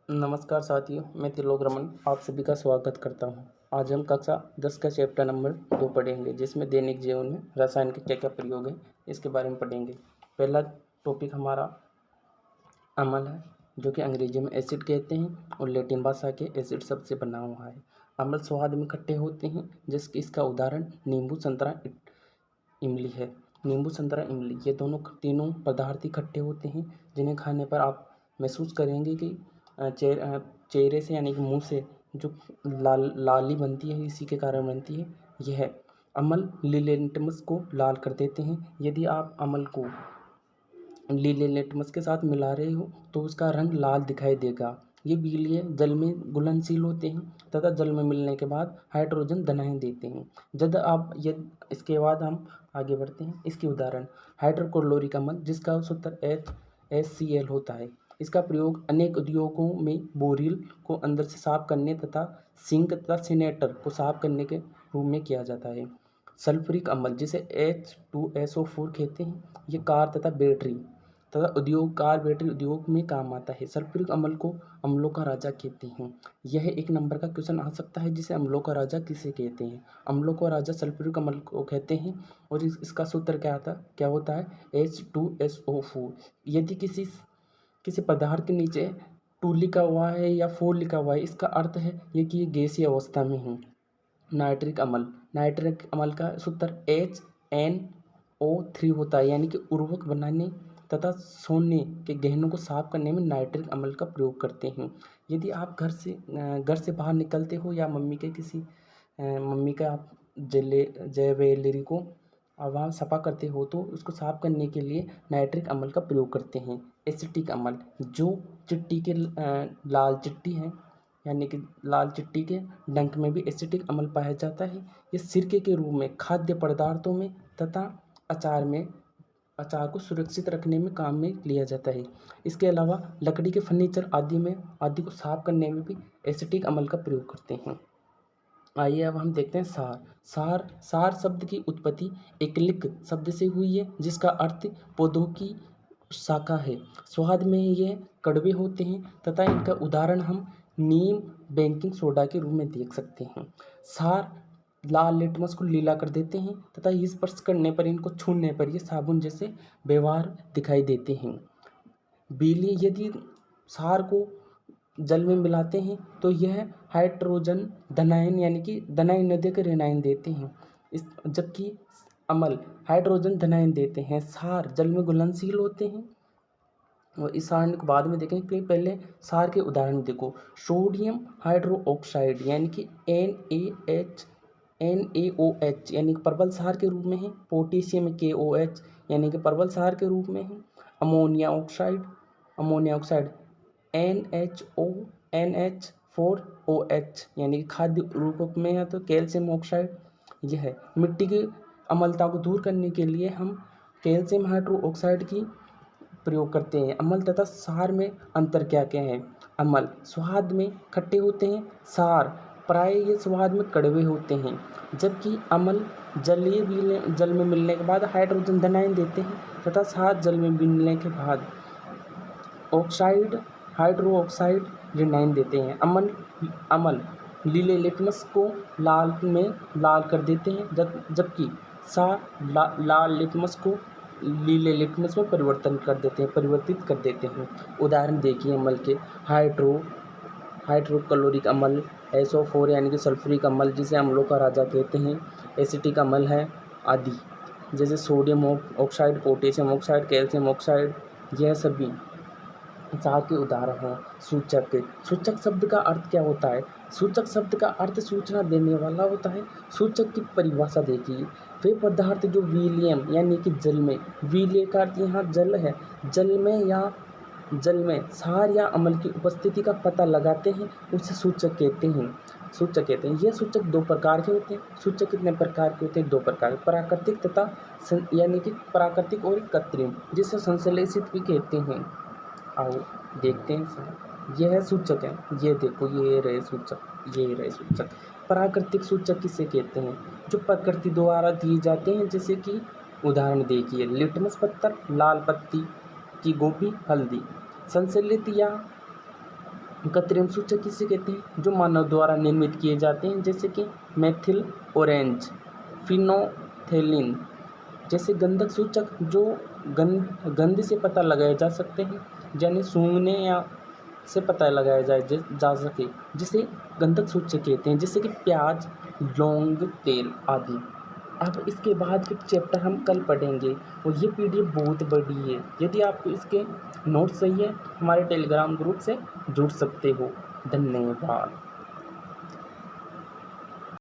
नमस्कार साथियों, मैं त्रिलोक रमन आप सभी का स्वागत करता हूं। आज हम कक्षा 10 का चैप्टर नंबर 2 पढ़ेंगे, जिसमें दैनिक जीवन में रसायन के क्या-क्या प्रयोग हैं, इसके बारे में पढ़ेंगे। पहला टॉपिक हमारा अम्ल है, जो कि अंग्रेजी में एसिड कहते हैं और लैटिन भाषा के एसिड शब्द से बना हुआ है। अम्ल स्वाद में खट्टे होते हैं, जिसकी इसका उदाहरण नींबू, संतरा, इमली है। नींबू, संतरा, इमली ये तीनों पदार्थ ही खट्टे होते हैं, जिन्हें खाने पर आप महसूस करेंगे कि चेहरे से यानी कि मुंह से जो लाली बनती है, इसी के कारण बनती है। यह अम्ल लिलेटमस को लाल कर देते हैं। यदि आप अम्ल को लिलेटमस के साथ मिला रहे हो तो उसका रंग लाल दिखाई देगा। ये बिलिये जल में घुलनशील होते हैं तथा जल में मिलने के बाद हाइड्रोजन धनाएं देते हैं। इसके बाद हम आगे बढ़ते हैं। इसके उदाहरण हाइड्रोक्लोरिक अम्ल, जिसका सूत्र HCl होता है। इसका प्रयोग अनेक उद्योगों में बोरिल को अंदर से साफ करने तथा सिंक तथा सिनेटर को साफ करने के रूप में किया जाता है। सल्फ्यूरिक अम्ल, जिसे H2SO4 कहते हैं, ये कार तथा बैटरी उद्योग में काम आता है। सल्फ्यूरिक अम्ल को अम्लों का राजा कहते हैं। यह एक नंबर का क्वेश्चन आ सकता है, जिसे अम्लों का राजा किसे कहते हैं। अम्लों का राजा सल्फ्यूरिक अम्ल को कहते हैं और इसका सूत्र क्या होता है H2SO4। यदि किसी पदार्थ के नीचे 2 लिखा हुआ है या 4 लिखा हुआ है, इसका अर्थ है ये कि ये गैसीय अवस्था में है। नाइट्रिक अम्ल का सूत्र HNO3 होता है, यानी कि उर्वरक बनाने तथा सोने के गहनों को साफ करने में नाइट्रिक अम्ल का प्रयोग करते हैं। यदि आप घर से बाहर निकलते हो या मम्मी का आप ज्वेलरी को वहाँ सफा करते हो तो उसको साफ करने के लिए नाइट्रिक अम्ल का प्रयोग करते हैं। एसिटिक अम्ल, जो चिट्टी के लाल चिट्टी है, यानी कि लाल चिट्टी के डंक में भी एसिटिक अम्ल पाया जाता है। ये सिरके के रूप में खाद्य पदार्थों में तथा अचार को सुरक्षित रखने में काम में लिया जाता है। इसके अलावा लकड़ी के फर्नीचर आदि को साफ करने में भी एसिटिक अम्ल का प्रयोग करते हैं। आइए अब हम देखते हैं सार शब्द की उत्पत्ति एकलिक शब्द से हुई है, जिसका अर्थ पौधों की शाखा है। स्वाद में ये कड़वे होते हैं तथा इनका उदाहरण हम नीम, बेकिंग सोडा के रूप में देख सकते हैं। सार लाल लिटमस को लीला कर देते हैं तथा स्पर्श करने पर, इनको छूने पर ये साबुन जैसे व्यवहार दिखाई देते हैं। बिजली, यदि सार को जल में मिलाते हैं तो यह हाइड्रोजन धनायन यानी कि धनायन नदी के ऋणायन देते हैं। जबकि अम्ल हाइड्रोजन धनायन देते हैं। सार जल में घुलनशील होते हैं। और इस सार को बाद में देखेंगे कि पहले सार के उदाहरण देखो। सोडियम हाइड्रोक्साइड यानी कि NaOH यानी कि प्रबल सार के रूप में है। पोटेशियम KOH यानी कि प्रबल सार के रूप में है। अमोनिया ऑक्साइड NH4OH यानी कि खाद्य रूप में है। तो कैल्शियम ऑक्साइड यह है। मिट्टी की अम्लता को दूर करने के लिए हम कैल्शियम हाइड्रोक्साइड की प्रयोग करते हैं। अम्ल तथा सार में अंतर क्या क्या है। अम्ल स्वाद में खट्टे होते हैं, सार प्राय ये स्वाद में कड़वे होते हैं। जबकि अम्ल जल में मिलने के बाद हाइड्रोजन धनायन देते हैं तथा सार जल में मिलने के बाद हाइड्रोक्साइड ऋणायन देते हैं। अम्ल लीले लिटमस को लाल कर देते हैं, जबकि सार लाल लिटमस को लीले लिटमस में परिवर्तित कर देते हैं। उदाहरण देखिए अम्ल के। हाइड्रोक्लोरिक अम्ल, SO4 यानी कि सल्फ्यूरिक अम्ल, जिसे अम्लों का राजा कहते हैं, एसिटिक अम्ल है आदि, जैसे sodium oxide, potassium oxide, calcium oxide, यह सभी सार के उदाहरण हैं। सूचक शब्द का अर्थ क्या होता है। सूचक शब्द का अर्थ सूचना देने वाला होता है। सूचक की परिभाषा देखिए। वे पदार्थ जो विलियम यानी कि जल में, विलिय का अर्थ यहाँ जल है, जल में सार या अम्ल की उपस्थिति का पता लगाते हैं, उसे सूचक कहते हैं। ये सूचक 2 प्रकार के होते हैं। सूचक कितने प्रकार के होते हैं? 2 प्रकार, प्राकृतिक तथा यानी कि प्राकृतिक और कृत्रिम, जिसे संश्लेषित भी कहते हैं। आओ देखते हैं सर। यह सूचक है, ये देखो, ये रहे सूचक। प्राकृतिक सूचक किसे कहते हैं? जो प्रकृति द्वारा दिए जाते हैं, जैसे कि उदाहरण देखिए, लिटमस पत्थर, लाल पत्ती की गोभी, हल्दी। संश्लेषित या कृत्रिम सूचक किसे कहते हैं? जो मानव द्वारा निर्मित किए जाते हैं, जैसे कि मेथिल ऑरेंज, फिनोल्फथालीन जैसे गंधक सूचक जो गंध से पता लगाए जा सकते हैं, यानी सूंघने या से पता लगाया जा सके, जिसे गंधक सूचक कहते हैं, जैसे कि प्याज, लौंग, तेल आदि। अब इसके बाद के चैप्टर हम कल पढ़ेंगे और ये पीडीएफ बहुत बड़ी है। यदि आपको इसके नोट्स चाहिए, हमारे टेलीग्राम ग्रुप से जुड़ सकते हो। धन्यवाद।